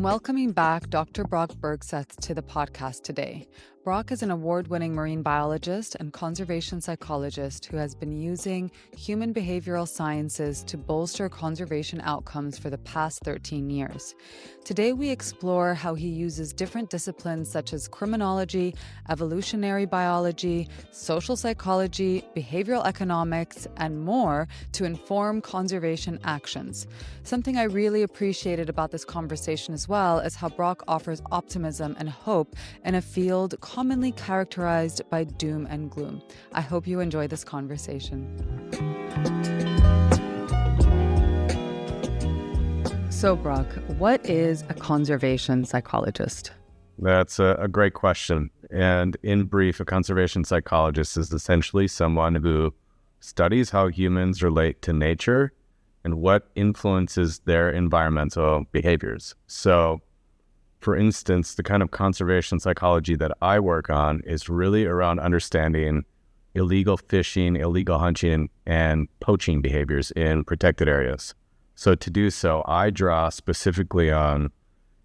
I'm welcoming back Dr. Brock Bergseth to the podcast today. Brock is an award-winning marine biologist and conservation psychologist who has been using human behavioral sciences to bolster conservation outcomes for the past 13 years. Today, we explore how he uses different disciplines such as criminology, evolutionary biology, social psychology, behavioral economics, and more to inform conservation actions. Something I really appreciated about this conversation as well is how Brock offers optimism and hope in a field commonly characterized by doom and gloom. I hope you enjoy this conversation. So, Brock, what is a conservation psychologist? That's a great question. And in brief, a conservation psychologist is essentially someone who studies how humans relate to nature and what influences their environmental behaviors. So, for instance, the kind of conservation psychology that I work on is really around understanding illegal fishing, illegal hunting, and poaching behaviors in protected areas. So to do so, I draw specifically on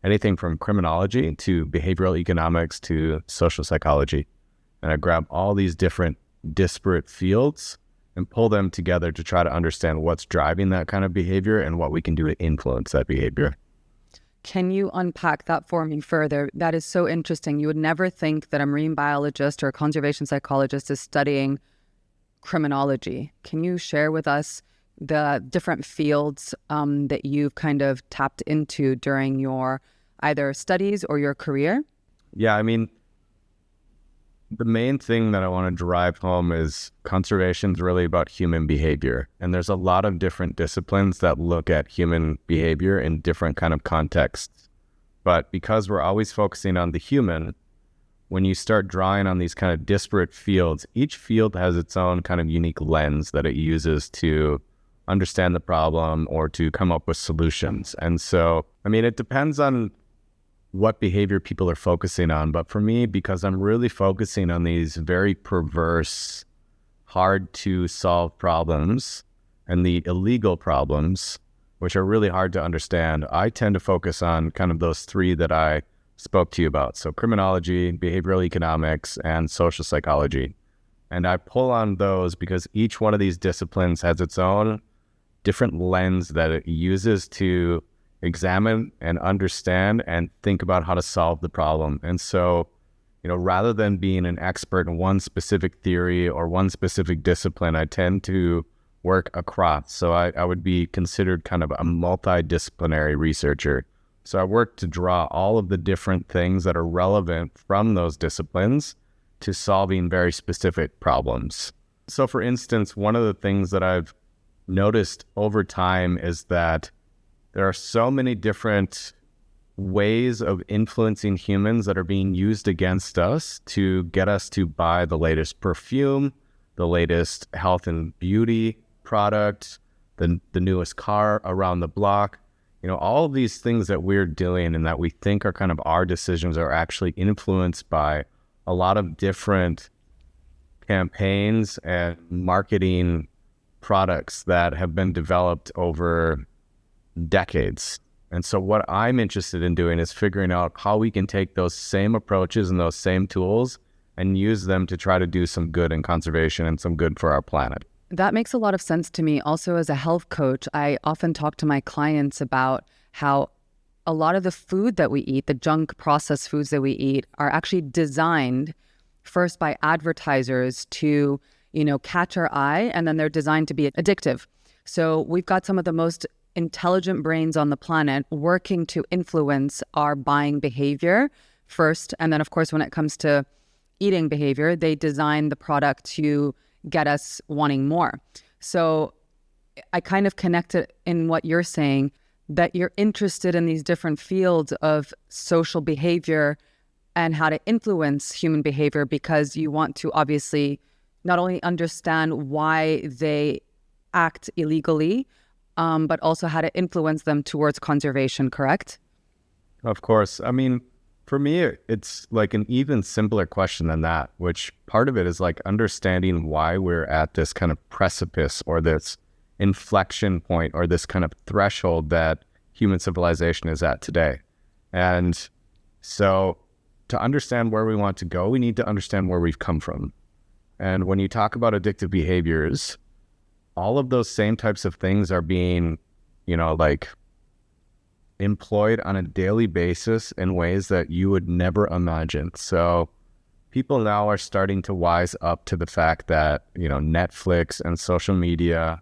anything from criminology to behavioral economics to social psychology. And I grab all these different disparate fields and pull them together to try to understand what's driving that kind of behavior and what we can do to influence that behavior. Can you unpack that for me further? That is so interesting. You would never think that a marine biologist or a conservation psychologist is studying criminology. Can you share with us the different fields that you've kind of tapped into during your either studies or your career? Yeah, I mean, the main thing that I want to drive home is conservation is really about human behavior. And there's a lot of different disciplines that look at human behavior in different kind of contexts. But because we're always focusing on the human, when you start drawing on these kind of disparate fields, each field has its own kind of unique lens that it uses to understand the problem or to come up with solutions. And so, I mean, it depends on what behavior people are focusing on. But for me, because I'm really focusing on these very perverse, hard to solve problems and the illegal problems, which are really hard to understand, I tend to focus on kind of those three that I spoke to you about. So criminology, behavioral economics, and social psychology. And I pull on those because each one of these disciplines has its own different lens that it uses to examine and understand and think about how to solve the problem. And so, rather than being an expert in one specific theory or one specific discipline, I tend to work across. So I would be considered kind of a multidisciplinary researcher. So I work to draw all of the different things that are relevant from those disciplines to solving very specific problems. So for instance, one of the things that I've noticed over time is that there are so many different ways of influencing humans that are being used against us to get us to buy the latest perfume, the latest health and beauty product, the newest car around the block. All of these things that we're doing and that we think are kind of our decisions are actually influenced by a lot of different campaigns and marketing products that have been developed over decades. And so what I'm interested in doing is figuring out how we can take those same approaches and those same tools and use them to try to do some good in conservation and some good for our planet. That makes a lot of sense to me. Also, as a health coach, I often talk to my clients about how a lot of the food that we eat, the junk processed foods that we eat, are actually designed first by advertisers to, catch our eye, and then they're designed to be addictive. So we've got some of the most intelligent brains on the planet working to influence our buying behavior first. And then, of course, when it comes to eating behavior, they design the product to get us wanting more. So I kind of connect it in what you're saying, that you're interested in these different fields of social behavior and how to influence human behavior because you want to obviously not only understand why they act illegally, but also how to influence them towards conservation, correct? Of course. I mean, for me, it's like an even simpler question than that, which part of it is like understanding why we're at this kind of precipice or this inflection point or this kind of threshold that human civilization is at today. And so to understand where we want to go, we need to understand where we've come from. And when you talk about addictive behaviors, all of those same types of things are being, like employed on a daily basis in ways that you would never imagine. So people now are starting to wise up to the fact that, Netflix and social media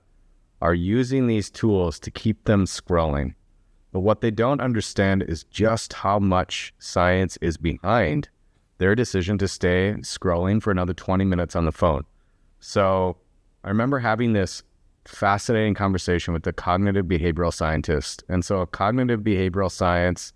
are using these tools to keep them scrolling. But what they don't understand is just how much science is behind their decision to stay scrolling for another 20 minutes on the phone. So I remember having this fascinating conversation with a cognitive behavioral scientist. And so a cognitive behavioral science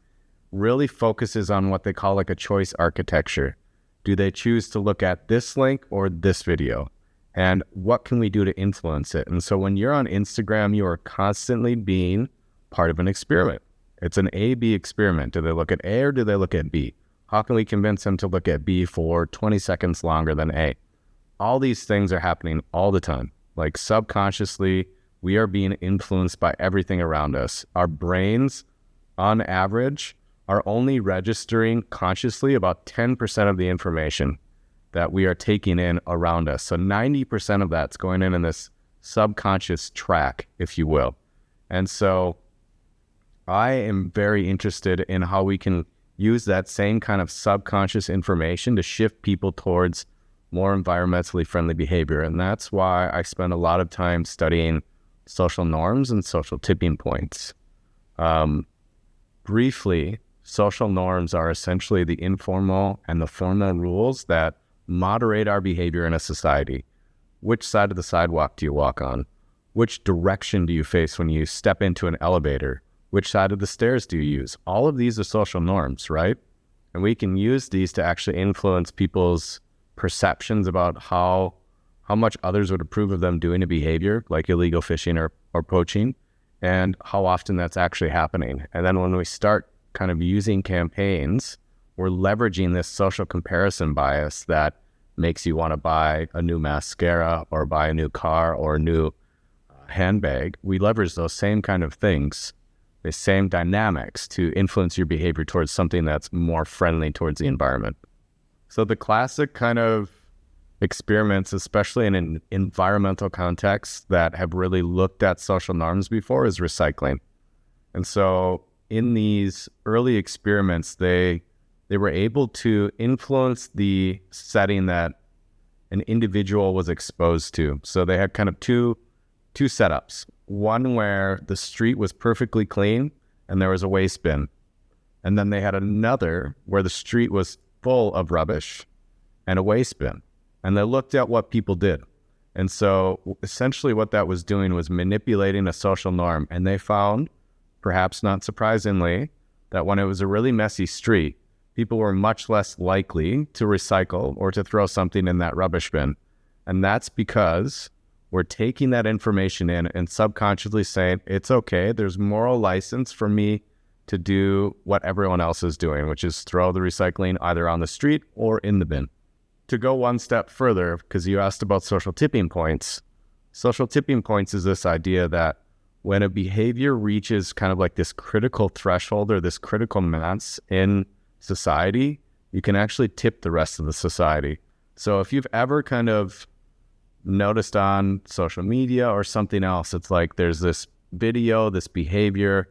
really focuses on what they call like a choice architecture. Do they choose to look at this link or this video? And what can we do to influence it? And so when you're on Instagram, you are constantly being part of an experiment. It's an A-B experiment. Do they look at A or do they look at B? How can we convince them to look at B for 20 seconds longer than A? All these things are happening all the time. Like subconsciously, we are being influenced by everything around us. Our brains, on average, are only registering consciously about 10% of the information that we are taking in around us. So 90% of that's going in this subconscious track, if you will. And so I am very interested in how we can use that same kind of subconscious information to shift people towards more environmentally friendly behavior. And that's why I spend a lot of time studying social norms and social tipping points. Briefly, social norms are essentially the informal and the formal rules that moderate our behavior in a society. Which side of the sidewalk do you walk on? Which direction do you face when you step into an elevator? Which side of the stairs do you use? All of these are social norms, right? And we can use these to actually influence people's perceptions about how much others would approve of them doing a behavior like illegal fishing or poaching, and how often that's actually happening. And then when we start kind of using campaigns, we're leveraging this social comparison bias that makes you want to buy a new mascara or buy a new car or a new handbag. We leverage those same kind of things, the same dynamics to influence your behavior towards something that's more friendly towards the environment. So the classic kind of experiments, especially in an environmental context, that have really looked at social norms before is recycling. And so in these early experiments, they were able to influence the setting that an individual was exposed to. So they had kind of two setups. One where the street was perfectly clean and there was a waste bin. And then they had another where the street was full of rubbish and a waste bin. And they looked at what people did. And so essentially what that was doing was manipulating a social norm. And they found, perhaps not surprisingly, that when it was a really messy street, people were much less likely to recycle or to throw something in that rubbish bin. And that's because we're taking that information in and subconsciously saying, it's okay, there's moral license for me to do what everyone else is doing, which is throw the recycling either on the street or in the bin. To go one step further, because you asked about social tipping points is this idea that when a behavior reaches kind of like this critical threshold or this critical mass in society, you can actually tip the rest of the society. So if you've ever kind of noticed on social media or something else, it's like there's this video, this behavior,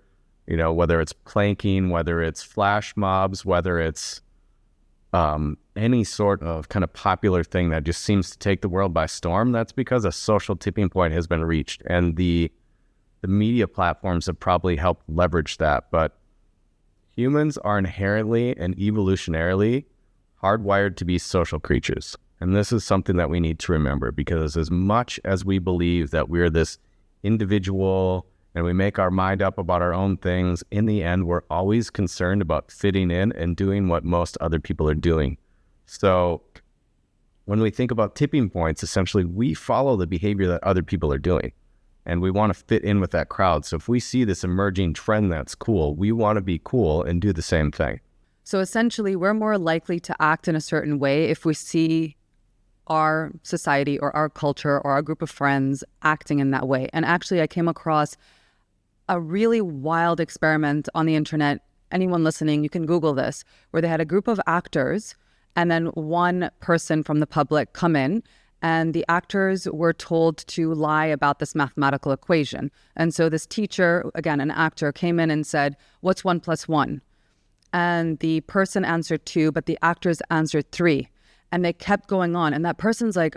whether it's planking, whether it's flash mobs, whether it's any sort of kind of popular thing that just seems to take the world by storm, that's because a social tipping point has been reached. And the media platforms have probably helped leverage that. But humans are inherently and evolutionarily hardwired to be social creatures. And this is something that we need to remember, because as much as we believe that we're this individual and we make our mind up about our own things, in the end, we're always concerned about fitting in and doing what most other people are doing. So when we think about tipping points, essentially we follow the behavior that other people are doing, and we want to fit in with that crowd. So if we see this emerging trend that's cool, we want to be cool and do the same thing. So essentially, we're more likely to act in a certain way if we see our society or our culture or our group of friends acting in that way. And actually, I came across a really wild experiment on the internet anyone listening, you can Google this, where they had a group of actors and then one person from the public come in, and the actors were told to lie about this mathematical equation. And so this teacher, again, an actor, came in and said, "What's 1 + 1?" And the person answered 2, but the actors answered 3. And they kept going on. And that person's like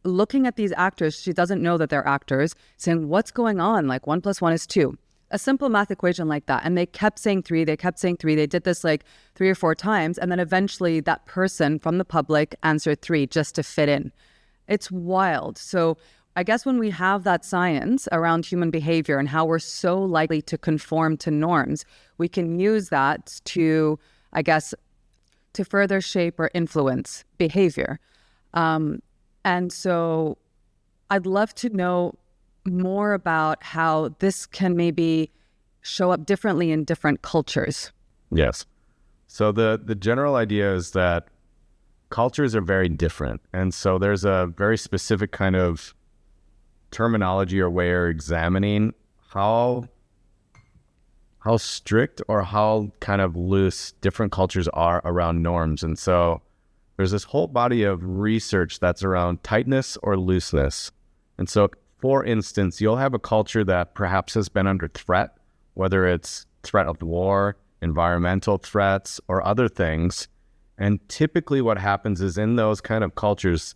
looking at these actors. She doesn't know that they're actors, saying, "What's going on? Like 1 + 1 is 2. A simple math equation like that. And they kept saying 3. They kept saying 3. They did this like 3 or 4 times. And then eventually that person from the public answered 3 just to fit in. It's wild. So I guess when we have that science around human behavior and how we're so likely to conform to norms, we can use that to, I guess, to further shape or influence behavior. And so I'd love to know more about how this can maybe show up differently in different cultures. Yes. So the general idea is that cultures are very different. And so there's a very specific kind of terminology or way of examining how strict or how kind of loose different cultures are around norms. And so there's this whole body of research that's around tightness or looseness. And so, for instance, you'll have a culture that perhaps has been under threat, whether it's threat of war, environmental threats, or other things. And typically what happens is in those kind of cultures,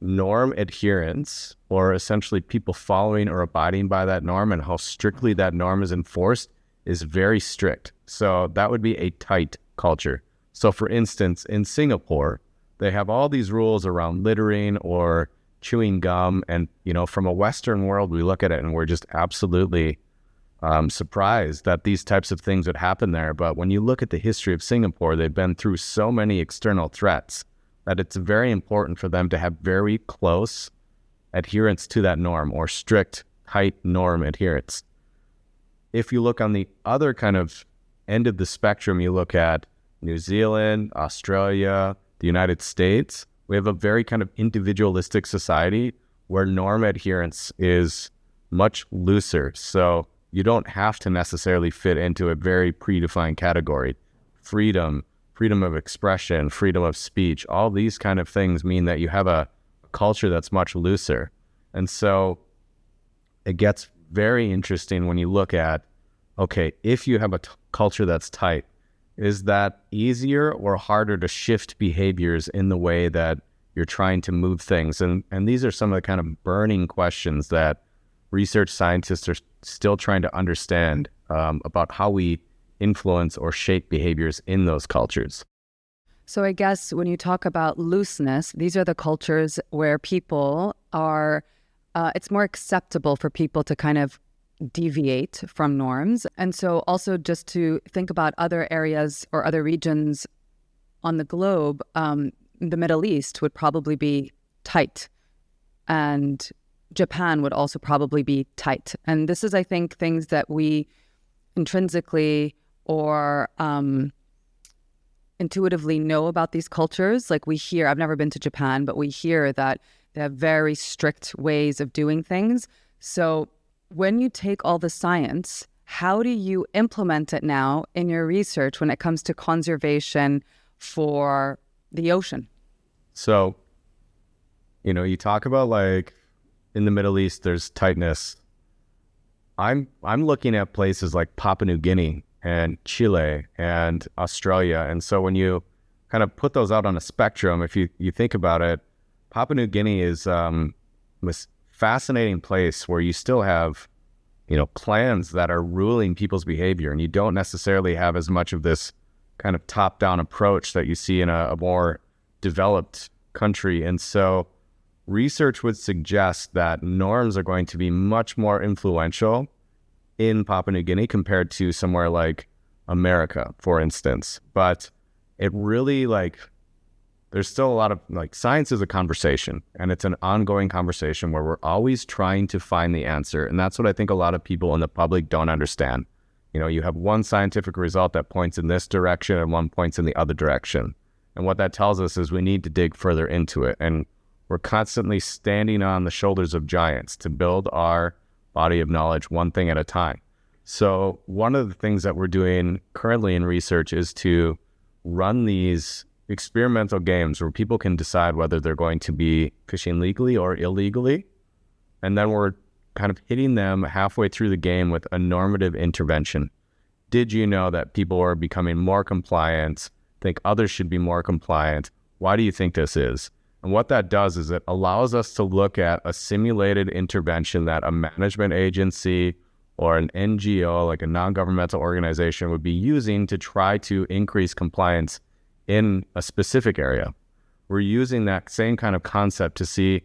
norm adherence, or essentially people following or abiding by that norm and how strictly that norm is enforced, is very strict. So that would be a tight culture. So for instance, in Singapore, they have all these rules around littering or chewing gum. And, from a Western world, we look at it and we're just absolutely surprised that these types of things would happen there. But when you look at the history of Singapore, they've been through so many external threats that it's very important for them to have very close adherence to that norm, or strict, tight norm adherence. If you look on the other kind of end of the spectrum, you look at New Zealand, Australia, the United States, we have a very kind of individualistic society where norm adherence is much looser. So you don't have to necessarily fit into a very predefined category. Freedom of expression, freedom of speech, all these kind of things mean that you have a culture that's much looser. And so it gets very interesting when you look at, okay, if you have a culture that's tight, is that easier or harder to shift behaviors in the way that you're trying to move things? And these are some of the kind of burning questions that research scientists are still trying to understand about how we influence or shape behaviors in those cultures. So I guess when you talk about looseness, these are the cultures where people are, it's more acceptable for people to kind of deviate from norms. And so also just to think about other areas or other regions on the globe, the Middle East would probably be tight, and Japan would also probably be tight. And this is, I think, things that we intrinsically or intuitively know about these cultures. Like we hear, I've never been to Japan, but we hear that they have very strict ways of doing things. So when you take all the science, how do you implement it now in your research when it comes to conservation for the ocean? So, you talk about like in the Middle East, there's tightness. I'm looking at places like Papua New Guinea and Chile and Australia. And so when you kind of put those out on a spectrum, if you think about it, Papua New Guinea is this fascinating place where you still have, clans that are ruling people's behavior, and you don't necessarily have as much of this kind of top-down approach that you see in a more developed country. And so research would suggest that norms are going to be much more influential in Papua New Guinea compared to somewhere like America, for instance. But it really there's still a lot of science is a conversation, and it's an ongoing conversation where we're always trying to find the answer. And that's what I think a lot of people in the public don't understand. You have one scientific result that points in this direction and one points in the other direction. And what that tells us is we need to dig further into it. And we're constantly standing on the shoulders of giants to build our body of knowledge one thing at a time. So one of the things that we're doing currently in research is to run these experimental games where people can decide whether they're going to be fishing legally or illegally. And then we're kind of hitting them halfway through the game with a normative intervention. Did you know that people are becoming more compliant, think others should be more compliant? Why do you think this is? And what that does is it allows us to look at a simulated intervention that a management agency or an NGO, like a non-governmental organization, would be using to try to increase compliance in a specific area. We're using that same kind of concept to see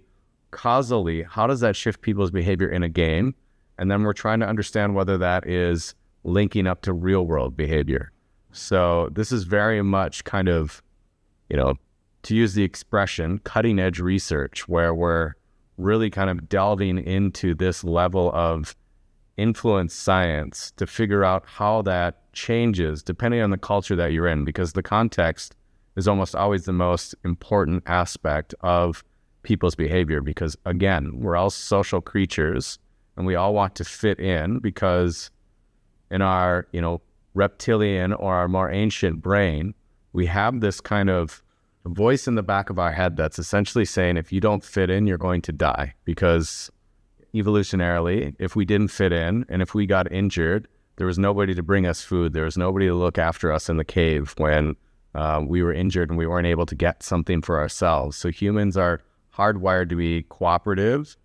causally, how does that shift people's behavior in a game? And then we're trying to understand whether that is linking up to real world behavior. So this is very much kind of, to use the expression, cutting edge research, where we're really kind of delving into this level of influence science to figure out how that changes depending on the culture that you're in, because the context is almost always the most important aspect of people's behavior. Because again, we're all social creatures and we all want to fit in, because in our, reptilian or our more ancient brain, we have this kind of voice in the back of our head that's essentially saying, if you don't fit in, you're going to die. Because evolutionarily, if we didn't fit in and if we got injured, there was nobody to bring us food. There was nobody to look after us in the cave when we were injured and we weren't able to get something for ourselves. So humans are hardwired to be cooperative,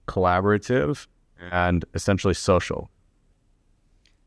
collaborative, and essentially social.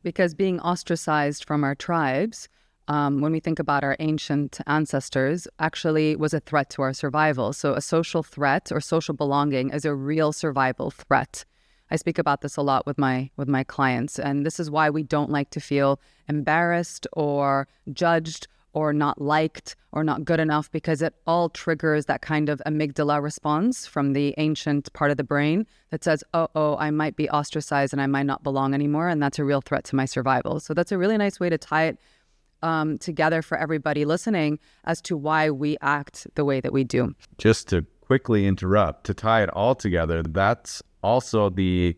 Because being ostracized from our tribes, when we think about our ancient ancestors, actually was a threat to our survival. So a social threat or social belonging is a real survival threat. I speak about this a lot with my clients, and this is why we don't like to feel embarrassed or judged or not liked or not good enough, because it all triggers that kind of amygdala response from the ancient part of the brain that says, oh, I might be ostracized and I might not belong anymore, and that's a real threat to my survival. So that's a really nice way to tie it together for everybody listening as to why we act the way that we do. Just to quickly interrupt, to tie it all together, that's also the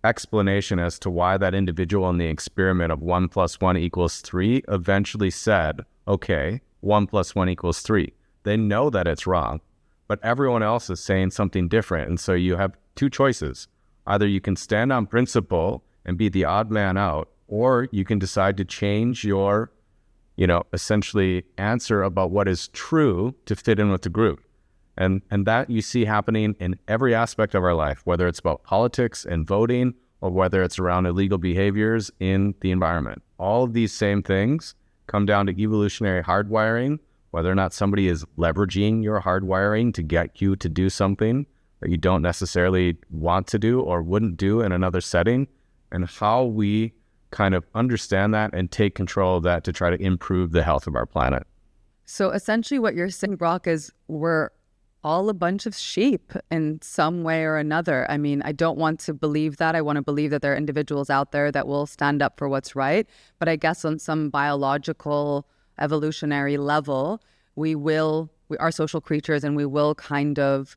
explanation as to why that individual in the experiment of 1 + 1 = 3 eventually said, okay, 1 + 1 = 3. They know that it's wrong, but everyone else is saying something different. And so you have two choices. Either you can stand on principle and be the odd man out, or you can decide to change your, essentially answer about what is true to fit in with the group. And that you see happening in every aspect of our life, whether it's about politics and voting, or whether it's around illegal behaviors in the environment. All of these same things come down to evolutionary hardwiring, whether or not somebody is leveraging your hardwiring to get you to do something that you don't necessarily want to do or wouldn't do in another setting, and how we kind of understand that and take control of that to try to improve the health of our planet. So essentially what you're saying, Brock, is we're all a bunch of sheep in some way or another. I mean, I don't want to believe that. I want to believe that there are individuals out there that will stand up for what's right. But I guess on some biological, evolutionary level, we are social creatures, and we will kind of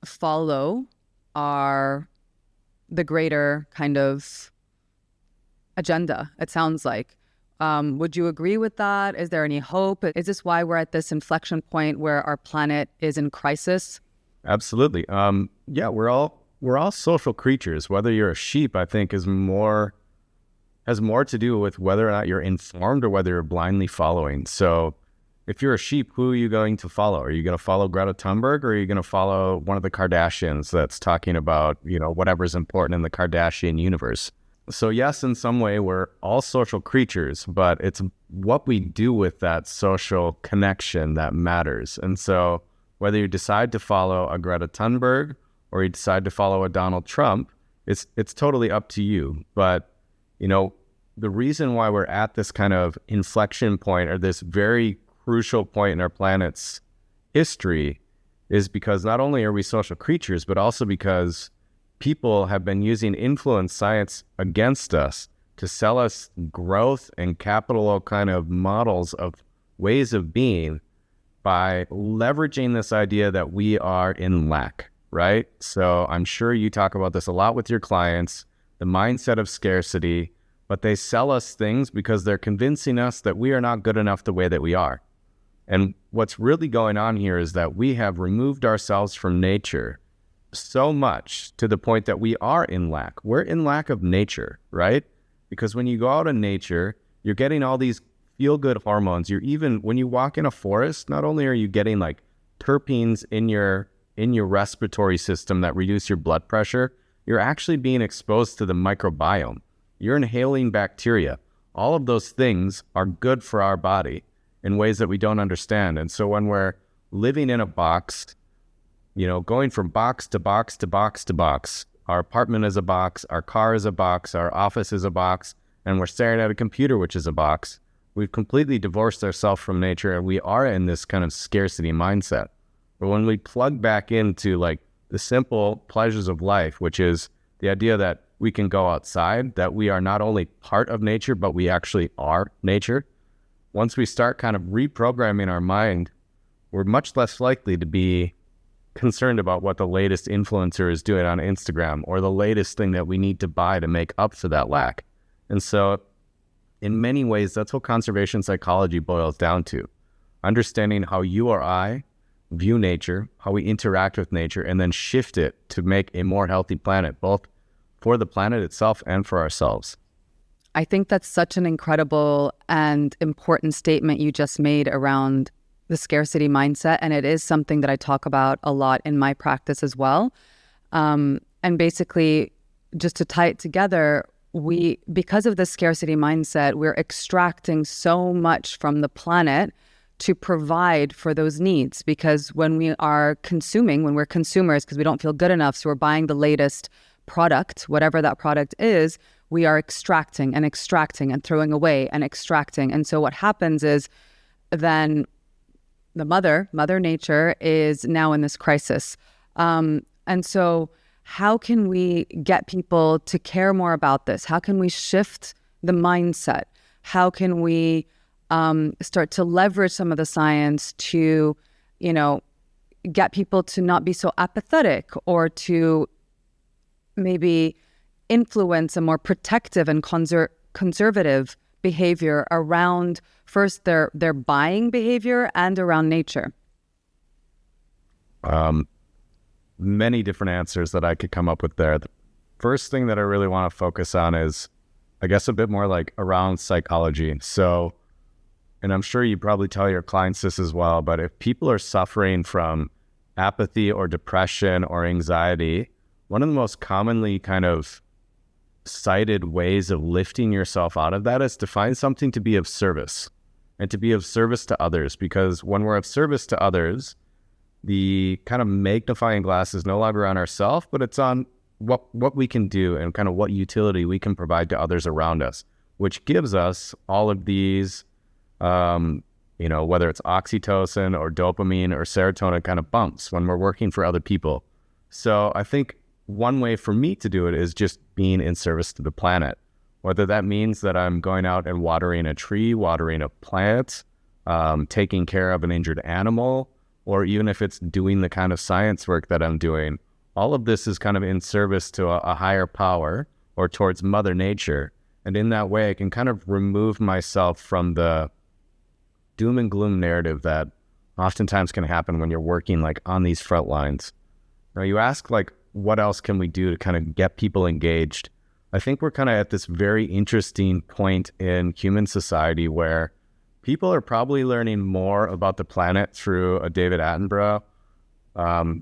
follow the greater kind of agenda, it sounds like. Would you agree with that? Is there any hope? Is this why we're at this inflection point where our planet is in crisis? Absolutely. Yeah, we're all social creatures. Whether you're a sheep, I think, has more to do with whether or not you're informed or whether you're blindly following. So if you're a sheep, who are you going to follow? Are you going to follow Greta Thunberg, or are you going to follow one of the Kardashians that's talking about, whatever's important in the Kardashian universe? So yes, in some way, we're all social creatures, but it's what we do with that social connection that matters. And so whether you decide to follow a Greta Thunberg or you decide to follow a Donald Trump, it's totally up to you. But, the reason why we're at this kind of inflection point, or this very crucial point in our planet's history, is because not only are we social creatures, but also because people have been using influence science against us to sell us growth and capital kind of models of ways of being by leveraging this idea that we are in lack, right? So I'm sure you talk about this a lot with your clients, the mindset of scarcity, but they sell us things because they're convincing us that we are not good enough the way that we are. And what's really going on here is that we have removed ourselves from nature so much to the point that we are in lack. We're in lack of nature, right? Because when you go out in nature, you're getting all these feel-good hormones. You're even, when you walk in a forest, not only are you getting like terpenes in your respiratory system that reduce your blood pressure, you're actually being exposed to the microbiome. You're inhaling bacteria. All of those things are good for our body in ways that we don't understand. And so when we're living in a box, going from box to box to box to box, our apartment is a box, our car is a box, our office is a box, and we're staring at a computer, which is a box, we've completely divorced ourselves from nature, and we are in this kind of scarcity mindset. But when we plug back into like the simple pleasures of life, which is the idea that we can go outside, that we are not only part of nature, but we actually are nature. Once we start kind of reprogramming our mind, we're much less likely to be concerned about what the latest influencer is doing on Instagram or the latest thing that we need to buy to make up for that lack. And so in many ways, that's what conservation psychology boils down to. Understanding how you or I view nature, how we interact with nature, and then shift it to make a more healthy planet, both for the planet itself and for ourselves. I think that's such an incredible and important statement you just made around the scarcity mindset. And it is something that I talk about a lot in my practice as well. And basically, just to tie it together, because of the scarcity mindset, we're extracting so much from the planet to provide for those needs. Because when we are consuming, when we're consumers, because we don't feel good enough, so we're buying the latest product, whatever that product is, we are extracting and throwing away and extracting. And so what happens is then the mother nature is now in this crisis. And so how can we get people to care more about this? How can we shift the mindset? How can we start to leverage some of the science to, get people to not be so apathetic, or to maybe influence a more protective and conservative behavior around first their buying behavior and around nature? Many different answers that I could come up with there. The first thing that I really want to focus on is, I guess, a bit more like around psychology. So, and I'm sure you probably tell your clients this as well, but if people are suffering from apathy or depression or anxiety, one of the most commonly kind of cited ways of lifting yourself out of that is to find something to be of service, and to be of service to others. Because when we're of service to others, the kind of magnifying glass is no longer on ourselves, but it's on what we can do and kind of what utility we can provide to others around us, which gives us all of these, whether it's oxytocin or dopamine or serotonin kind of bumps when we're working for other people. So I think one way for me to do it is just being in service to the planet, whether that means that I'm going out and watering a tree, watering a plant, taking care of an injured animal, or even if it's doing the kind of science work that I'm doing. All of this is kind of in service to a higher power or towards Mother Nature. And in that way, I can kind of remove myself from the doom and gloom narrative that oftentimes can happen when you're working like on these front lines. Now you ask like, what else can we do to kind of get people engaged? I think we're kind of at this very interesting point in human society where people are probably learning more about the planet through a David Attenborough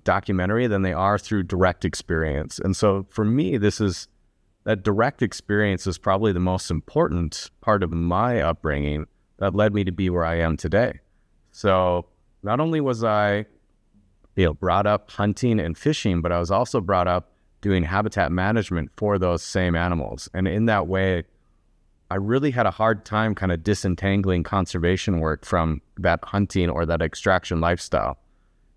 documentary than they are through direct experience. And so for me, that direct experience is probably the most important part of my upbringing that led me to be where I am today. So not only was I brought up hunting and fishing, but I was also brought up doing habitat management for those same animals. And in that way, I really had a hard time kind of disentangling conservation work from that hunting or that extraction lifestyle.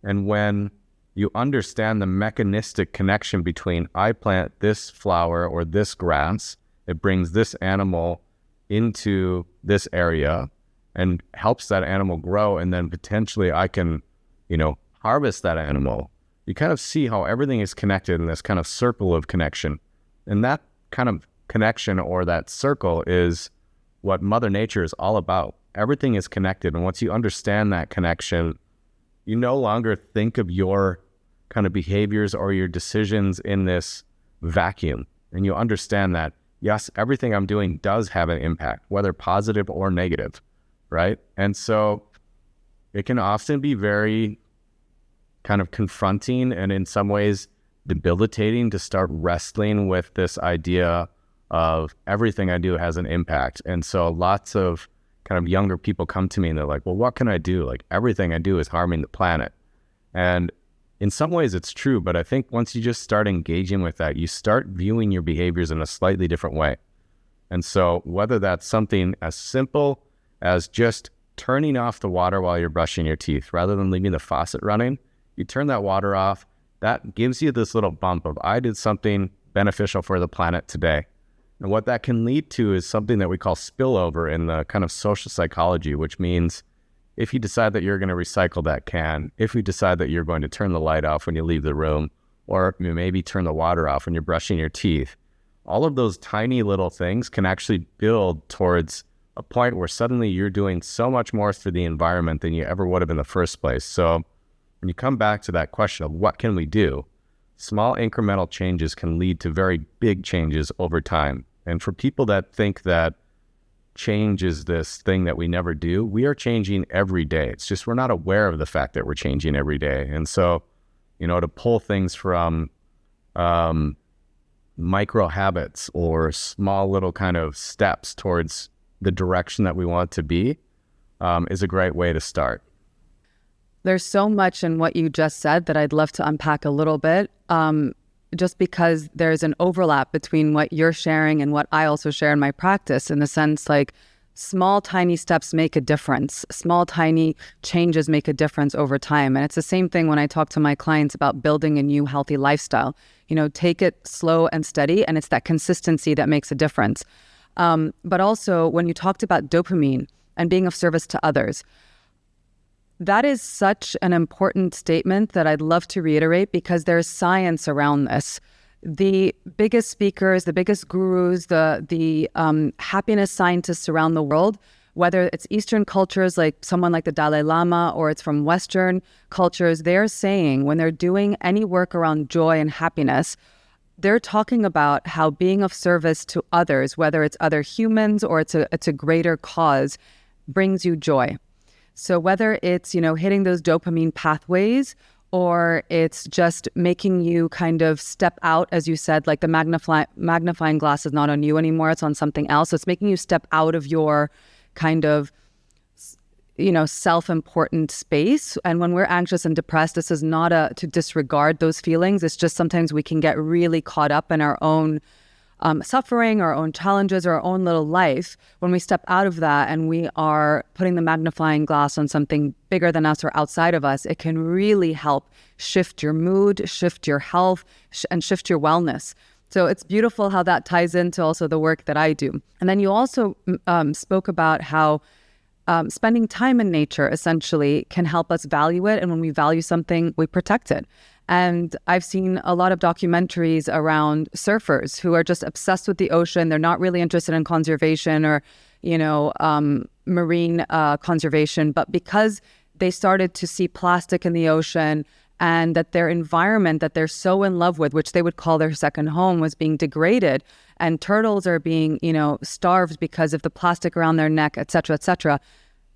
And when you understand the mechanistic connection between I plant this flower or this grass, it brings this animal into this area and helps that animal grow, and then potentially I can, harvest that animal. You kind of see how everything is connected in this kind of circle of connection. And that kind of connection or that circle is what Mother Nature is all about. Everything is connected. And once you understand that connection, you no longer think of your kind of behaviors or your decisions in this vacuum. And you understand that, yes, everything I'm doing does have an impact, whether positive or negative, right? And so it can often be very kind of confronting and in some ways debilitating to start wrestling with this idea of everything I do has an impact. And so lots of kind of younger people come to me and they're like, well, what can I do? Like everything I do is harming the planet. And in some ways it's true, but I think once you just start engaging with that, you start viewing your behaviors in a slightly different way. And so whether that's something as simple as just turning off the water while you're brushing your teeth, rather than leaving the faucet running, you turn that water off, that gives you this little bump of, I did something beneficial for the planet today. And what that can lead to is something that we call spillover in the kind of social psychology, which means if you decide that you're going to recycle that can, if you decide that you're going to turn the light off when you leave the room, or you maybe turn the water off when you're brushing your teeth, all of those tiny little things can actually build towards a point where suddenly you're doing so much more for the environment than you ever would have in the first place. So when you come back to that question of what can we do, small incremental changes can lead to very big changes over time. And for people that think that change is this thing that we never do, we are changing every day. It's just we're not aware of the fact that we're changing every day. And so, to pull things from micro habits or small little kind of steps towards the direction that we want to be is a great way to start. There's so much in what you just said that I'd love to unpack a little bit, just because there's an overlap between what you're sharing and what I also share in my practice, in the sense like small, tiny steps make a difference. Small, tiny changes make a difference over time. And it's the same thing when I talk to my clients about building a new healthy lifestyle. Take it slow and steady, and it's that consistency that makes a difference. But also when you talked about dopamine and being of service to others, that is such an important statement that I'd love to reiterate, because there's science around this. The biggest speakers, the biggest gurus, the happiness scientists around the world, whether it's Eastern cultures like someone like the Dalai Lama, or it's from Western cultures, they're saying when they're doing any work around joy and happiness, they're talking about how being of service to others, whether it's other humans or it's a greater cause, brings you joy. So whether it's, hitting those dopamine pathways, or it's just making you kind of step out, as you said, like the magnifying glass is not on you anymore, it's on something else. So it's making you step out of your kind of, self-important space. And when we're anxious and depressed, this is not to disregard those feelings. It's just sometimes we can get really caught up in our own suffering, our own challenges, our own little life. When we step out of that and we are putting the magnifying glass on something bigger than us or outside of us, it can really help shift your mood, shift your health, and shift your wellness. So it's beautiful how that ties into also the work that I do. And then you also spoke about how spending time in nature essentially can help us value it. And when we value something, we protect it. And I've seen a lot of documentaries around surfers who are just obsessed with the ocean. They're not really interested in conservation or, marine conservation. But because they started to see plastic in the ocean, and that their environment that they're so in love with, which they would call their second home, was being degraded, and turtles are being, starved because of the plastic around their neck, et cetera,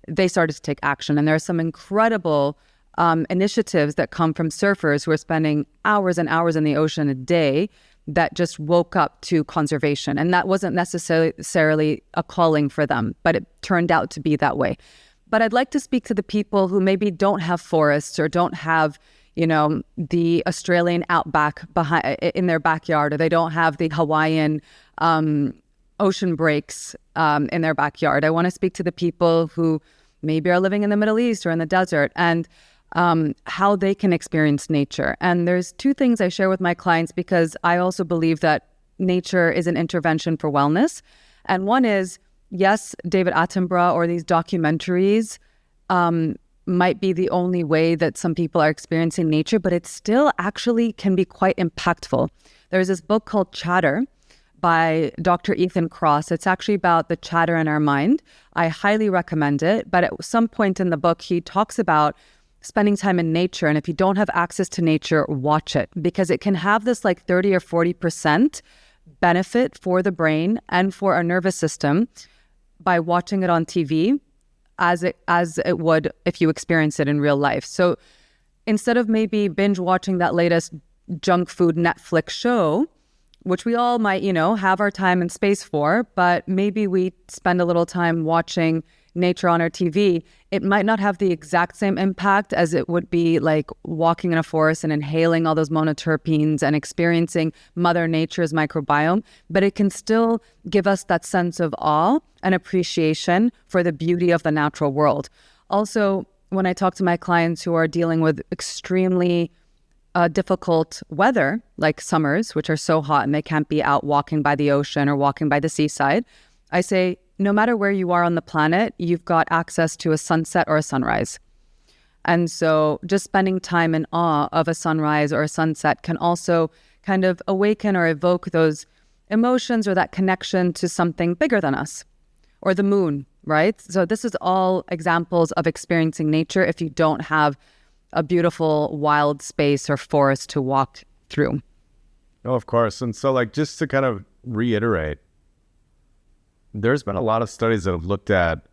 they started to take action. And there are some incredible initiatives that come from surfers who are spending hours and hours in the ocean a day that just woke up to conservation. And that wasn't necessarily a calling for them, but it turned out to be that way. But I'd like to speak to the people who maybe don't have forests or don't have, the Australian outback in their backyard, or they don't have the Hawaiian ocean breaks in their backyard. I want to speak to the people who maybe are living in the Middle East or in the desert, and how they can experience nature. And there's two things I share with my clients, because I also believe that nature is an intervention for wellness. And one is, yes, David Attenborough or these documentaries might be the only way that some people are experiencing nature, but it still actually can be quite impactful. There's this book called Chatter by Dr. Ethan Kross. It's actually about the chatter in our mind. I highly recommend it. But at some point in the book, he talks about spending time in nature. And if you don't have access to nature, watch it, because it can have this like 30 or 40% benefit for the brain and for our nervous system by watching it on TV as it would if you experience it in real life. So instead of maybe binge watching that latest junk food Netflix show, which we all might, have our time and space for, but maybe we spend a little time watching nature on our TV, it might not have the exact same impact as it would be like walking in a forest and inhaling all those monoterpenes and experiencing Mother Nature's microbiome, but it can still give us that sense of awe and appreciation for the beauty of the natural world. Also, when I talk to my clients who are dealing with extremely difficult weather, like summers, which are so hot and they can't be out walking by the ocean or walking by the seaside, I say, no matter where you are on the planet, you've got access to a sunset or a sunrise. And so just spending time in awe of a sunrise or a sunset can also kind of awaken or evoke those emotions or that connection to something bigger than us, or the moon, right? So this is all examples of experiencing nature if you don't have a beautiful wild space or forest to walk through. Oh, of course. And so like, just to kind of reiterate, there's been a lot of studies that have looked at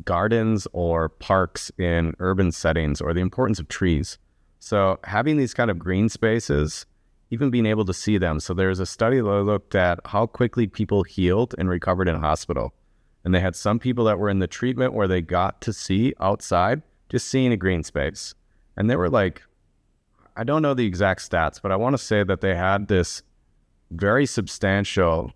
gardens or parks in urban settings or the importance of trees. So having these kind of green spaces, even being able to see them. So there's a study that looked at how quickly people healed and recovered in hospital. And they had some people that were in the treatment where they got to see outside, just seeing a green space. And they were like, I don't know the exact stats, but I want to say that they had this very substantial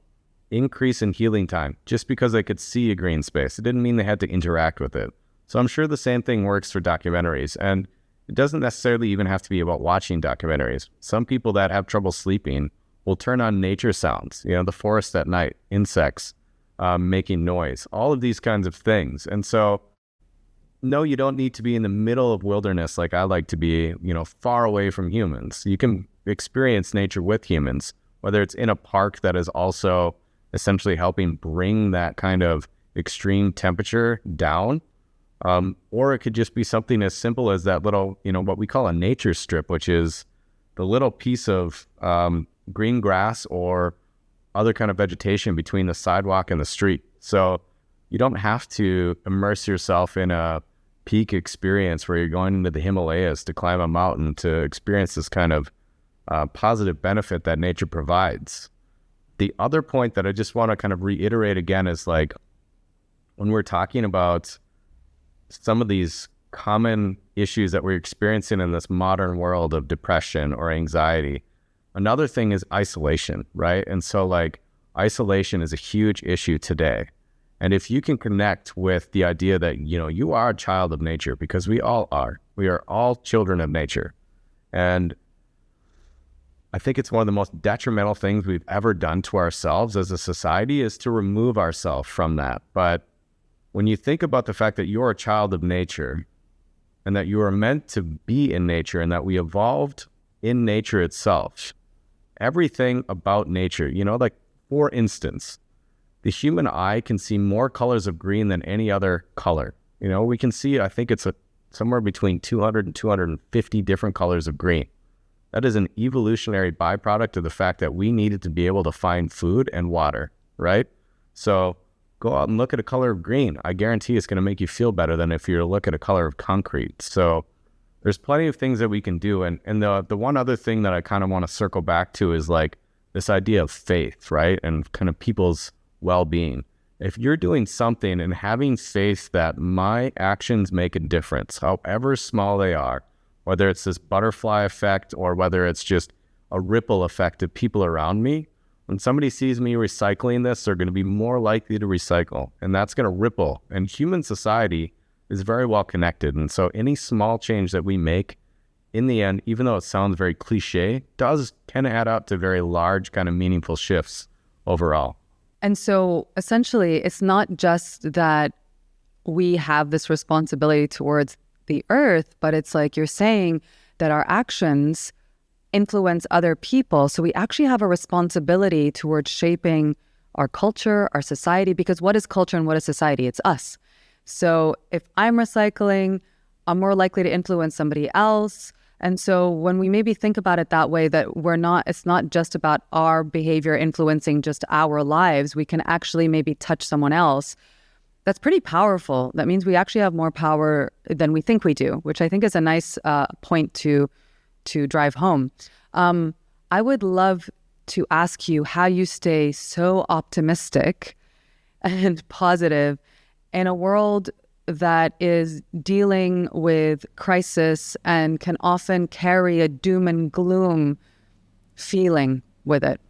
increase in healing time just because they could see a green space. It didn't mean they had to interact with it. So I'm sure the same thing works for documentaries. And it doesn't necessarily even have to be about watching documentaries. Some people that have trouble sleeping will turn on nature sounds, the forest at night, insects making noise, all of these kinds of things. And so, no, you don't need to be in the middle of wilderness like I like to be, far away from humans. You can experience nature with humans, whether it's in a park that is also essentially helping bring that kind of extreme temperature down, or it could just be something as simple as that little, what we call a nature strip, which is the little piece of green grass or other kind of vegetation between the sidewalk and the street. So you don't have to immerse yourself in a peak experience where you're going into the Himalayas to climb a mountain to experience this kind of positive benefit that nature provides. The other point that I just want to kind of reiterate again is like, when we're talking about some of these common issues that we're experiencing in this modern world of depression or anxiety, another thing is isolation, right? And so like isolation is a huge issue today. And if you can connect with the idea that, you are a child of nature, because we all are. We are all children of nature. And I think it's one of the most detrimental things we've ever done to ourselves as a society is to remove ourselves from that. But when you think about the fact that you're a child of nature and that you are meant to be in nature and that we evolved in nature itself, everything about nature, like for instance, the human eye can see more colors of green than any other color. We can see, I think it's somewhere between 200 and 250 different colors of green. That is an evolutionary byproduct of the fact that we needed to be able to find food and water, right? So go out and look at a color of green. I guarantee it's going to make you feel better than if you were to look at a color of concrete. So there's plenty of things that we can do. And the one other thing that I kind of want to circle back to is like this idea of faith, right? And kind of people's well-being. If you're doing something and having faith that my actions make a difference, however small they are, whether it's this butterfly effect or whether it's just a ripple effect of people around me, when somebody sees me recycling this, they're going to be more likely to recycle, and that's going to ripple. And human society is very well connected. And so any small change that we make in the end, even though it sounds very cliche, can add up to very large kind of meaningful shifts overall. And so essentially, it's not just that we have this responsibility towards the earth, but it's like you're saying that our actions influence other people. So we actually have a responsibility towards shaping our culture, our society, because what is culture and what is society? It's us. So if I'm recycling, I'm more likely to influence somebody else. And so when we maybe think about it that way, that it's not just about our behavior influencing just our lives, we can actually maybe touch someone else. That's pretty powerful. That means we actually have more power than we think we do, which I think is a nice point to drive home. I would love to ask you how you stay so optimistic and positive in a world that is dealing with crisis and can often carry a doom and gloom feeling with it.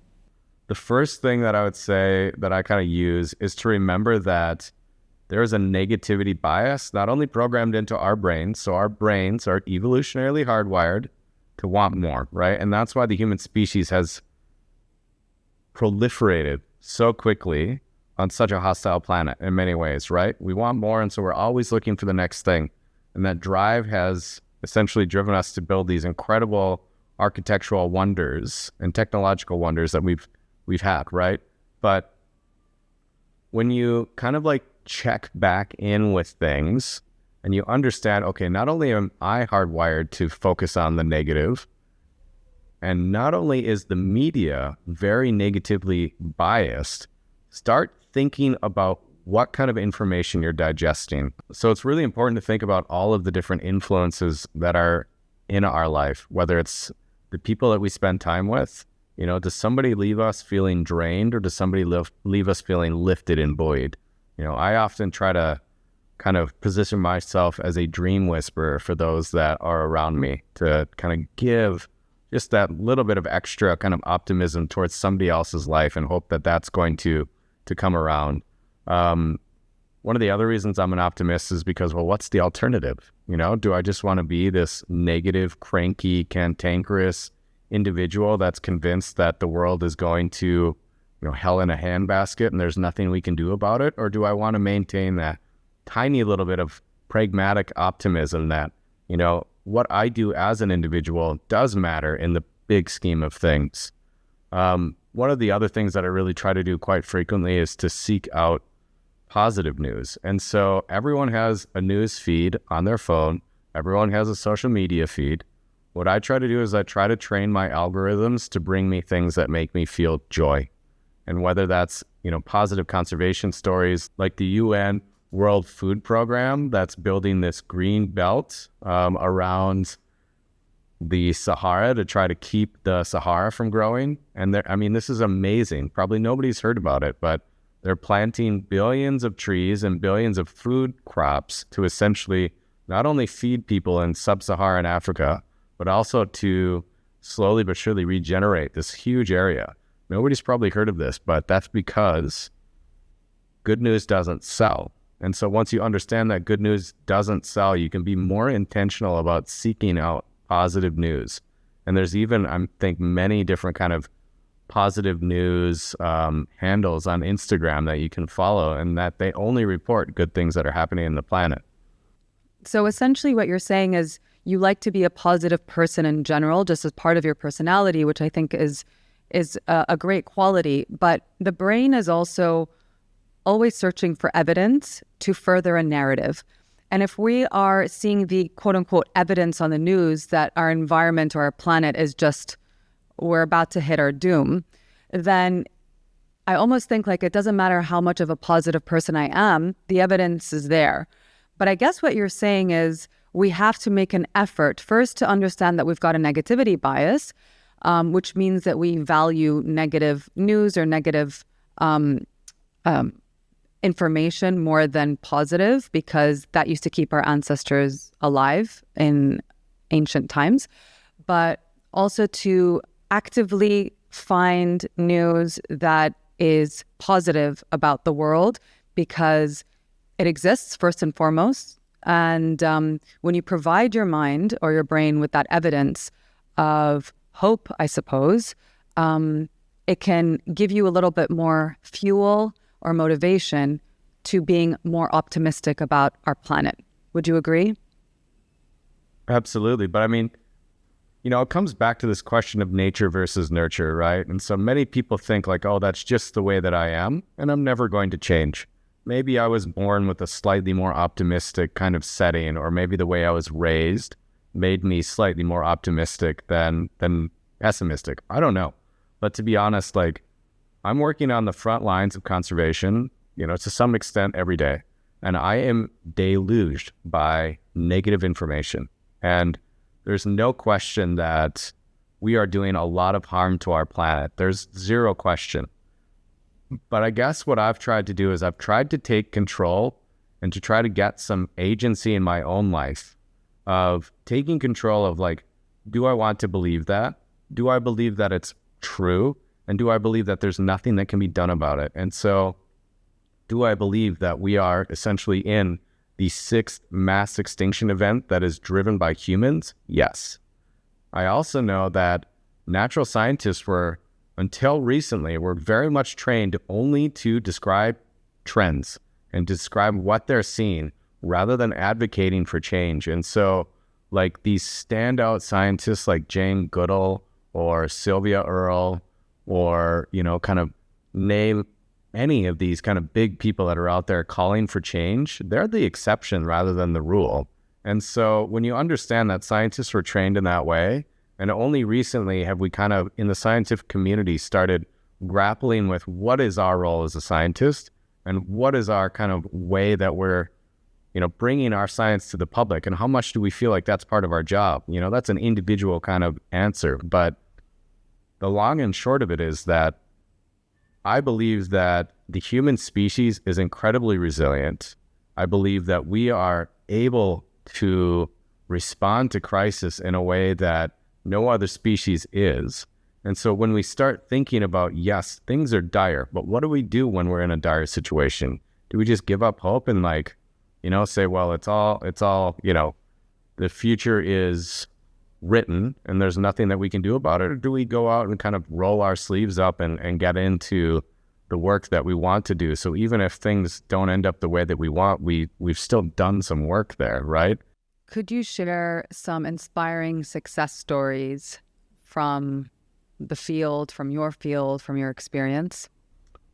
The first thing that I would say that I kind of use is to remember that there is a negativity bias not only programmed into our brains, so our brains are evolutionarily hardwired to want more, right? And that's why the human species has proliferated so quickly on such a hostile planet in many ways, right? We want more, and so we're always looking for the next thing. And that drive has essentially driven us to build these incredible architectural wonders and technological wonders that we've had, right? But when you kind of like check back in with things and you understand, okay, not only am I hardwired to focus on the negative, and not only is the media very negatively biased, start thinking about what kind of information you're digesting. So it's really important to think about all of the different influences that are in our life, whether it's the people that we spend time with. You know, does somebody leave us feeling drained, or does somebody leave us feeling lifted and buoyed? You know, I often try to kind of position myself as a dream whisperer for those that are around me, to kind of give just that little bit of extra kind of optimism towards somebody else's life and hope that that's going to come around. One of the other reasons I'm an optimist is because, well, what's the alternative? You know, do I just want to be this negative, cranky, cantankerous individual that's convinced that the world is going to, you know, hell in a handbasket and there's nothing we can do about it? Or do I want to maintain that tiny little bit of pragmatic optimism that, you know, what I do as an individual does matter in the big scheme of things? One of the other things that I really try to do quite frequently is to seek out positive news. And so everyone has a news feed on their phone. Everyone has a social media feed. What I try to do is I try to train my algorithms to bring me things that make me feel joy. And whether that's, you know, positive conservation stories like the UN World Food Program that's building this green belt around the Sahara to try to keep the Sahara from growing. And I mean, this is amazing. Probably nobody's heard about it, but they're planting billions of trees and billions of food crops to essentially not only feed people in sub-Saharan Africa, but also to slowly but surely regenerate this huge area. Nobody's probably heard of this, but that's because good news doesn't sell. And so once you understand that good news doesn't sell, you can be more intentional about seeking out positive news. And there's even, I think, many different kind of positive news handles on Instagram that you can follow, and that they only report good things that are happening in the planet. So essentially what you're saying is you like to be a positive person in general, just as part of your personality, which I think is a great quality. But the brain is also always searching for evidence to further a narrative. And if we are seeing the quote unquote evidence on the news that our environment or our planet is just, we're about to hit our doom, then I almost think like it doesn't matter how much of a positive person I am, the evidence is there. But I guess what you're saying is we have to make an effort first to understand that we've got a negativity bias, which means that we value negative news or negative information more than positive, because that used to keep our ancestors alive in ancient times. But also to actively find news that is positive about the world, because it exists first and foremost. And when you provide your mind or your brain with that evidence of hope, I suppose, it can give you a little bit more fuel or motivation to being more optimistic about our planet. Would you agree? Absolutely. But I mean, it comes back to this question of nature versus nurture, right? And so many people think like, oh, that's just the way that I am, and I'm never going to change. Maybe I was born with a slightly more optimistic kind of setting, or maybe the way I was raised made me slightly more optimistic than pessimistic. I don't know. But to be honest, like, I'm working on the front lines of conservation, to some extent every day. And I am deluged by negative information. And there's no question that we are doing a lot of harm to our planet. There's zero question. But I guess what I've tried to do is I've tried to take control and to try to get some agency in my own life of taking control of, like, do I want to believe that? Do I believe that it's true? And do I believe that there's nothing that can be done about it? And so do I believe that we are essentially in the 6th mass extinction event that is driven by humans? Yes. I also know that natural scientists until recently, were very much trained only to describe trends and describe what they're seeing rather than advocating for change. And so, like, these standout scientists like Jane Goodall or Sylvia Earle, or, kind of name any of these kind of big people that are out there calling for change, they're the exception rather than the rule. And so when you understand that scientists were trained in that way, and only recently have we kind of, in the scientific community, started grappling with what is our role as a scientist and what is our kind of way that we're, bringing our science to the public, and how much do we feel like that's part of our job? That's an individual kind of answer. But the long and short of it is that I believe that the human species is incredibly resilient. I believe that we are able to respond to crisis in a way that no other species is. And so when we start thinking about, yes, things are dire, but what do we do when we're in a dire situation? Do we just give up hope and, like, say, well, it's all, the future is written and there's nothing that we can do about it? Or do we go out and kind of roll our sleeves up and get into the work that we want to do? So even if things don't end up the way that we want, we've still done some work there, right? Could you share some inspiring success stories from the field, from your experience?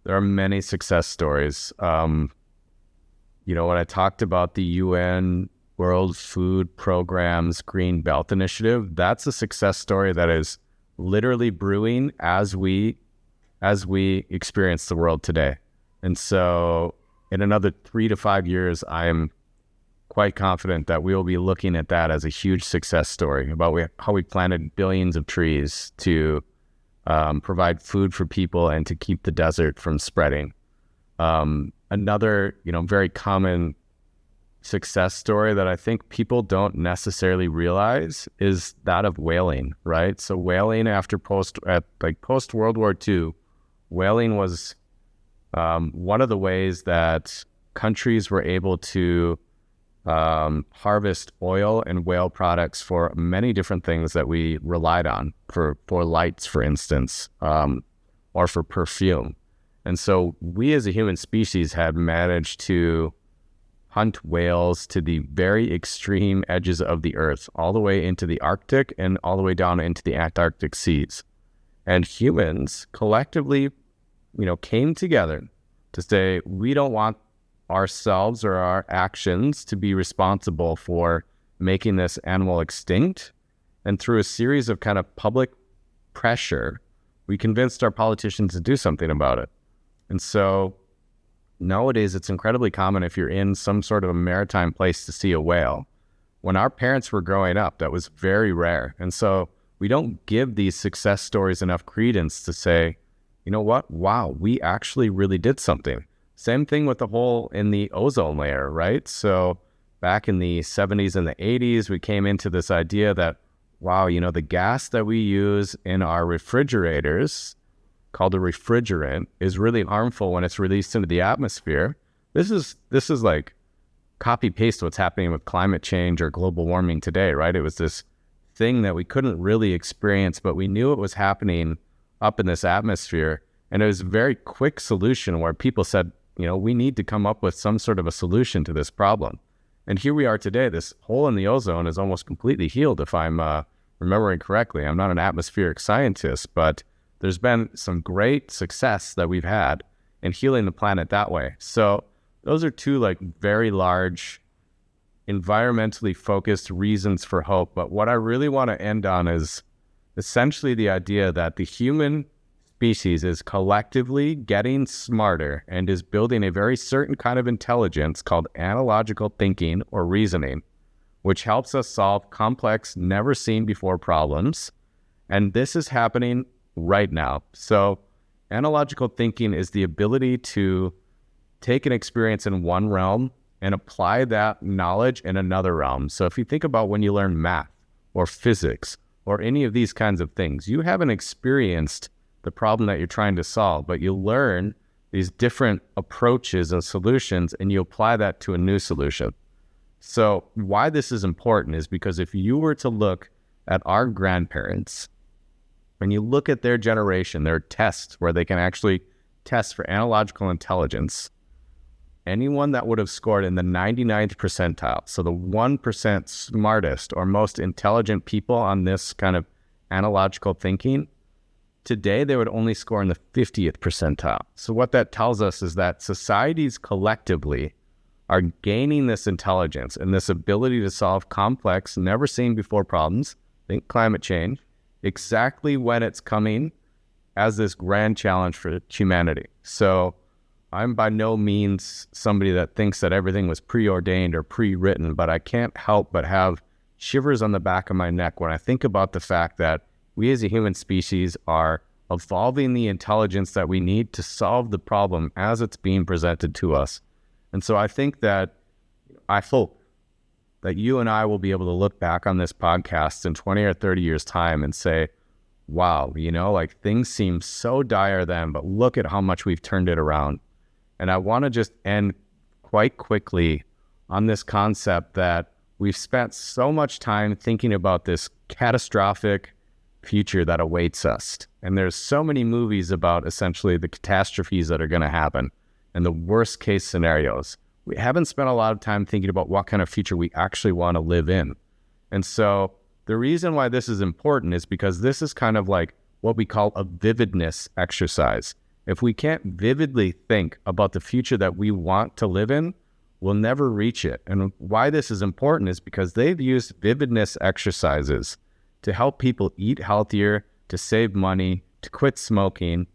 There are many success stories. When I talked about the UN World Food Program's Green Belt Initiative, that's a success story that is literally brewing as we experience the world today. And so in another 3 to 5 years, I am quite confident that we will be looking at that as a huge success story about how we planted billions of trees to provide food for people and to keep the desert from spreading. Another, very common success story that I think people don't necessarily realize is that of whaling, right? So whaling post World War II, whaling was one of the ways that countries were able to harvest oil and whale products for many different things that we relied on, for lights, for instance, or for perfume. And so we as a human species had managed to hunt whales to the very extreme edges of the earth, all the way into the Arctic and all the way down into the Antarctic seas. And humans collectively, came together to say, we don't want ourselves or our actions to be responsible for making this animal extinct. And through a series of kind of public pressure, we convinced our politicians to do something about it. And so nowadays, it's incredibly common if you're in some sort of a maritime place to see a whale. When our parents were growing up, that was very rare. And so we don't give these success stories enough credence to say, you know what? Wow, we actually really did something. Same thing with the hole in the ozone layer, right? So back in the 70s and the 80s, we came into this idea that, wow, the gas that we use in our refrigerators, called a refrigerant, is really harmful when it's released into the atmosphere. This is like copy paste what's happening with climate change or global warming today, right? It was this thing that we couldn't really experience, but we knew it was happening up in this atmosphere. And it was a very quick solution where people said, we need to come up with some sort of a solution to this problem. And here we are today. This hole in the ozone is almost completely healed, if I'm remembering correctly, I'm not an atmospheric scientist, but there's been some great success that we've had in healing the planet that way. So those are two like very large, environmentally focused reasons for hope. But what I really want to end on is essentially the idea that the human species is collectively getting smarter and is building a very certain kind of intelligence called analogical thinking or reasoning, which helps us solve complex, never seen before problems. And this is happening right now. So analogical thinking is the ability to take an experience in one realm and apply that knowledge in another realm. So if you think about when you learn math or physics or any of these kinds of things, you haven't experienced the problem that you're trying to solve, but you learn these different approaches and solutions and you apply that to a new solution. So why this is important is because if you were to look at our grandparents and you look at their generation, their tests where they can actually test for analogical intelligence, anyone that would have scored in the 99th percentile, so the 1% smartest or most intelligent people on this kind of analogical thinking, today they would only score in the 50th percentile. So what that tells us is that societies collectively are gaining this intelligence and this ability to solve complex, never seen before problems, think climate change, exactly when it's coming as this grand challenge for humanity. So I'm by no means somebody that thinks that everything was preordained or pre-written, but I can't help but have shivers on the back of my neck when I think about the fact that we as a human species are evolving the intelligence that we need to solve the problem as it's being presented to us. And so I think that I hope that you and I will be able to look back on this podcast in 20 or 30 years' time and say, wow, like things seem so dire then, but look at how much we've turned it around. And I want to just end quite quickly on this concept that we've spent so much time thinking about this catastrophic future that awaits us. And there's so many movies about essentially the catastrophes that are going to happen and the worst case scenarios. We haven't spent a lot of time thinking about what kind of future we actually want to live in. And so the reason why this is important is because this is kind of like what we call a vividness exercise. If we can't vividly think about the future that we want to live in, we'll never reach it. And why this is important is because they've used vividness exercises to help people eat healthier, to save money, to quit smoking.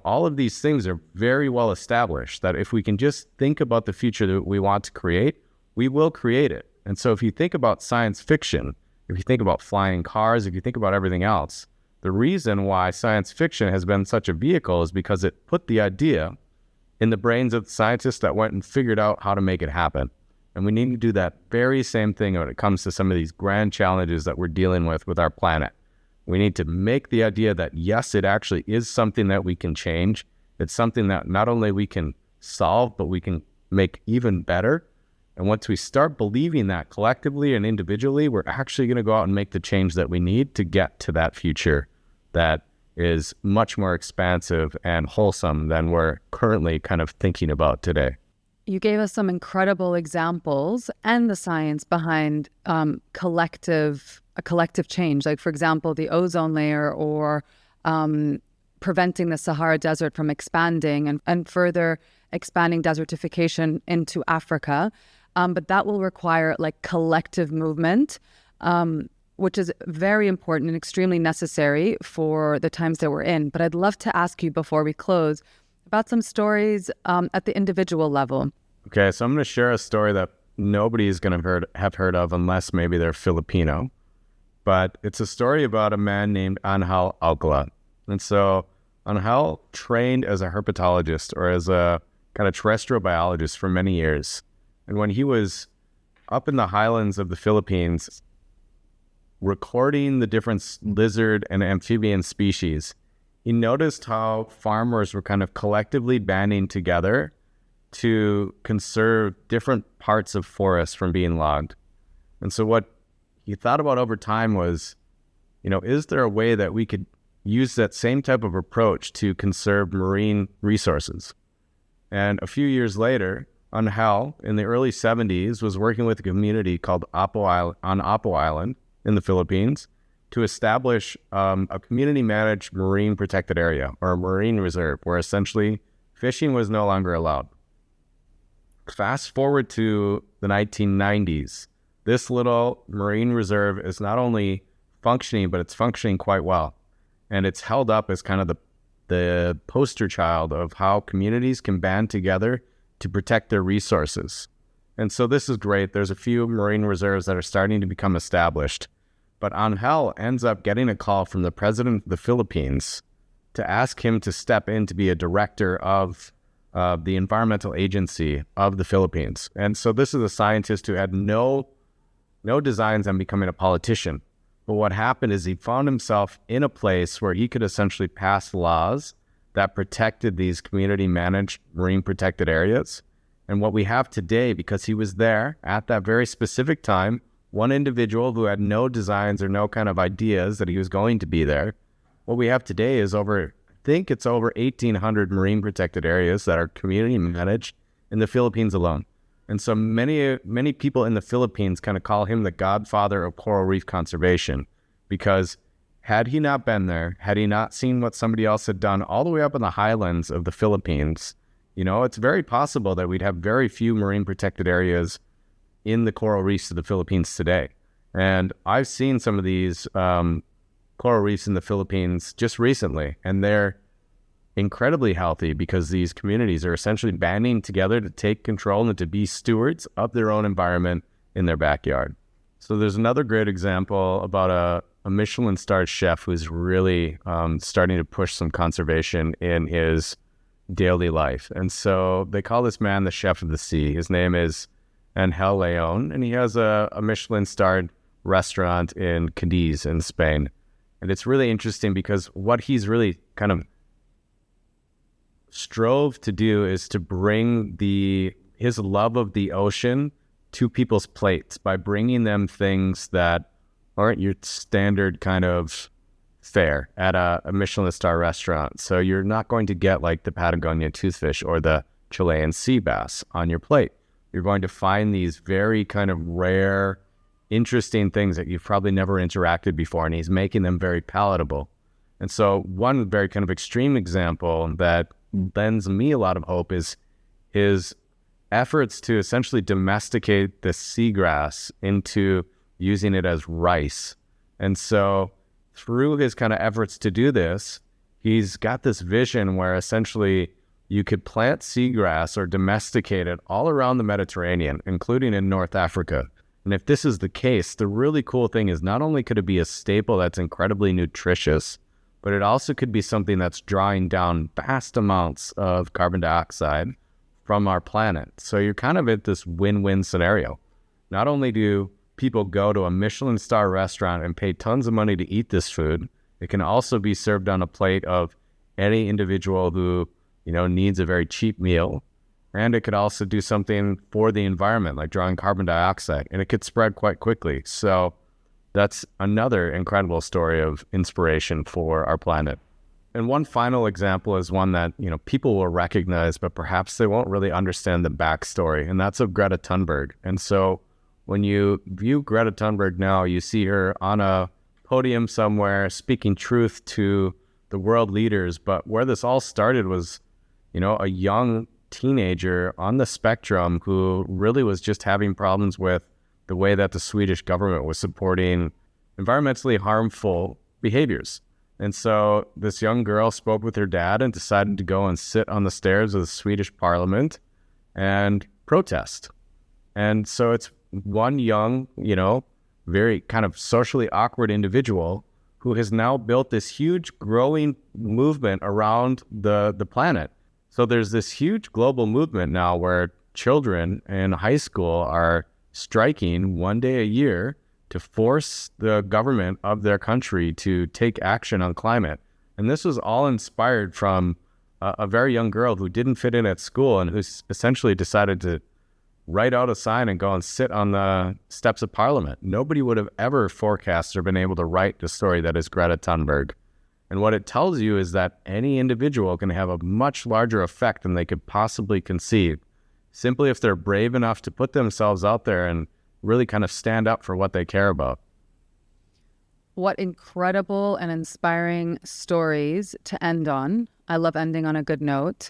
All of these things are very well established that if we can just think about the future that we want to create, we will create it. And so if you think about science fiction, if you think about flying cars, if you think about everything else, the reason why science fiction has been such a vehicle is because it put the idea in the brains of the scientists that went and figured out how to make it happen. And we need to do that very same thing when it comes to some of these grand challenges that we're dealing with our planet. We need to make the idea that, yes, it actually is something that we can change. It's something that not only we can solve, but we can make even better. And once we start believing that collectively and individually, we're actually going to go out and make the change that we need to get to that future that is much more expansive and wholesome than we're currently kind of thinking about today. You gave us some incredible examples and the science behind a collective change. Like, for example, the ozone layer or preventing the Sahara Desert from expanding and further expanding desertification into Africa. But that will require like collective movement, which is very important and extremely necessary for the times that we're in. But I'd love to ask you before we close about some stories at the individual level. Okay, so I'm going to share a story that nobody is going to have heard of unless maybe they're Filipino. But it's a story about a man named Angel Alcala. And so Angel trained as a herpetologist or as a kind of terrestrial biologist for many years. And when he was up in the highlands of the Philippines, recording the different lizard and amphibian species, he noticed how farmers were kind of collectively banding together to conserve different parts of forests from being logged. And so what he thought about over time was, is there a way that we could use that same type of approach to conserve marine resources? And a few years later, Angel, in the early 70s, was working with a community called Apo Island in the Philippines to establish a community-managed marine protected area or a marine reserve where essentially fishing was no longer allowed. Fast forward to the 1990s, this little marine reserve is not only functioning, but it's functioning quite well. And it's held up as kind of the poster child of how communities can band together to protect their resources. And so this is great. There's a few marine reserves that are starting to become established. But Angel ends up getting a call from the president of the Philippines to ask him to step in to be a director of the environmental agency of the Philippines. And so this is a scientist who had no designs on becoming a politician. But what happened is he found himself in a place where he could essentially pass laws that protected these community-managed marine protected areas. And what we have today, because he was there at that very specific time, one individual who had no designs or no kind of ideas that he was going to be there, what we have today is over 1,800 marine protected areas that are community managed in the Philippines alone. And so many people in the Philippines kind of call him the godfather of coral reef conservation, because had he not been there, had he not seen what somebody else had done all the way up in the highlands of the Philippines, it's very possible that we'd have very few marine protected areas in the coral reefs of the Philippines today. And I've seen some of these coral reefs in the Philippines just recently, and they're incredibly healthy because these communities are essentially banding together to take control and to be stewards of their own environment in their backyard. So there's another great example about a Michelin-starred chef who's really starting to push some conservation in his daily life. And so they call this man the chef of the sea. His name is Angel Leon, and he has a Michelin-starred restaurant in Cadiz in Spain. And it's really interesting because what he's really kind of strove to do is to bring his love of the ocean to people's plates by bringing them things that aren't your standard kind of fare at a Michelin star restaurant. So you're not going to get like the Patagonia toothfish or the Chilean sea bass on your plate. You're going to find these very kind of rare, interesting things that you've probably never interacted before, and he's making them very palatable. And so one very kind of extreme example that lends me a lot of hope is his efforts to essentially domesticate the seagrass into using it as rice. And so through his kind of efforts to do this, he's got this vision where essentially you could plant seagrass or domesticate it all around the Mediterranean, including in North Africa. And if this is the case, the really cool thing is not only could it be a staple that's incredibly nutritious, but it also could be something that's drawing down vast amounts of carbon dioxide from our planet. So you're kind of at this win-win scenario. Not only do people go to a Michelin star restaurant and pay tons of money to eat this food, it can also be served on a plate of any individual who, needs a very cheap meal. And it could also do something for the environment, like drawing carbon dioxide, and it could spread quite quickly. So that's another incredible story of inspiration for our planet. And one final example is one that, people will recognize, but perhaps they won't really understand the backstory, and that's of Greta Thunberg. And so when you view Greta Thunberg now, you see her on a podium somewhere speaking truth to the world leaders. But where this all started was, a young teenager on the spectrum who really was just having problems with the way that the Swedish government was supporting environmentally harmful behaviors. And so this young girl spoke with her dad and decided to go and sit on the stairs of the Swedish parliament and protest. And so it's one young, very kind of socially awkward individual who has now built this huge growing movement around the planet. So there's this huge global movement now where children in high school are striking one day a year to force the government of their country to take action on climate. And this was all inspired from a very young girl who didn't fit in at school and who's essentially decided to write out a sign and go and sit on the steps of Parliament. Nobody would have ever forecast or been able to write the story that is Greta Thunberg. And what it tells you is that any individual can have a much larger effect than they could possibly conceive, simply if they're brave enough to put themselves out there and really kind of stand up for what they care about. What incredible and inspiring stories to end on. I love ending on a good note.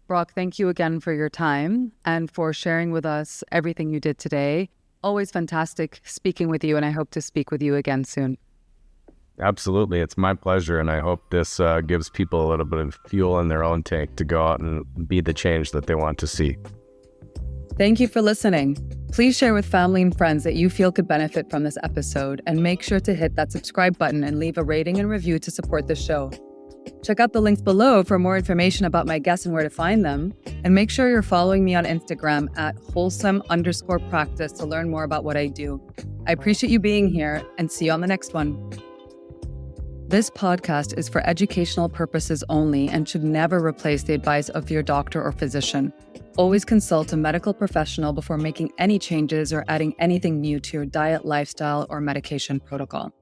Brock, thank you again for your time and for sharing with us everything you did today. Always fantastic speaking with you, and I hope to speak with you again soon. Absolutely. It's my pleasure, and I hope this gives people a little bit of fuel in their own tank to go out and be the change that they want to see. Thank you for listening. Please share with family and friends that you feel could benefit from this episode, and make sure to hit that subscribe button and leave a rating and review to support the show. Check out the links below for more information about my guests and where to find them, and make sure you're following me on Instagram at wholesome_practice to learn more about what I do. I appreciate you being here, and see you on the next one. This podcast is for educational purposes only and should never replace the advice of your doctor or physician. Always consult a medical professional before making any changes or adding anything new to your diet, lifestyle, or medication protocol.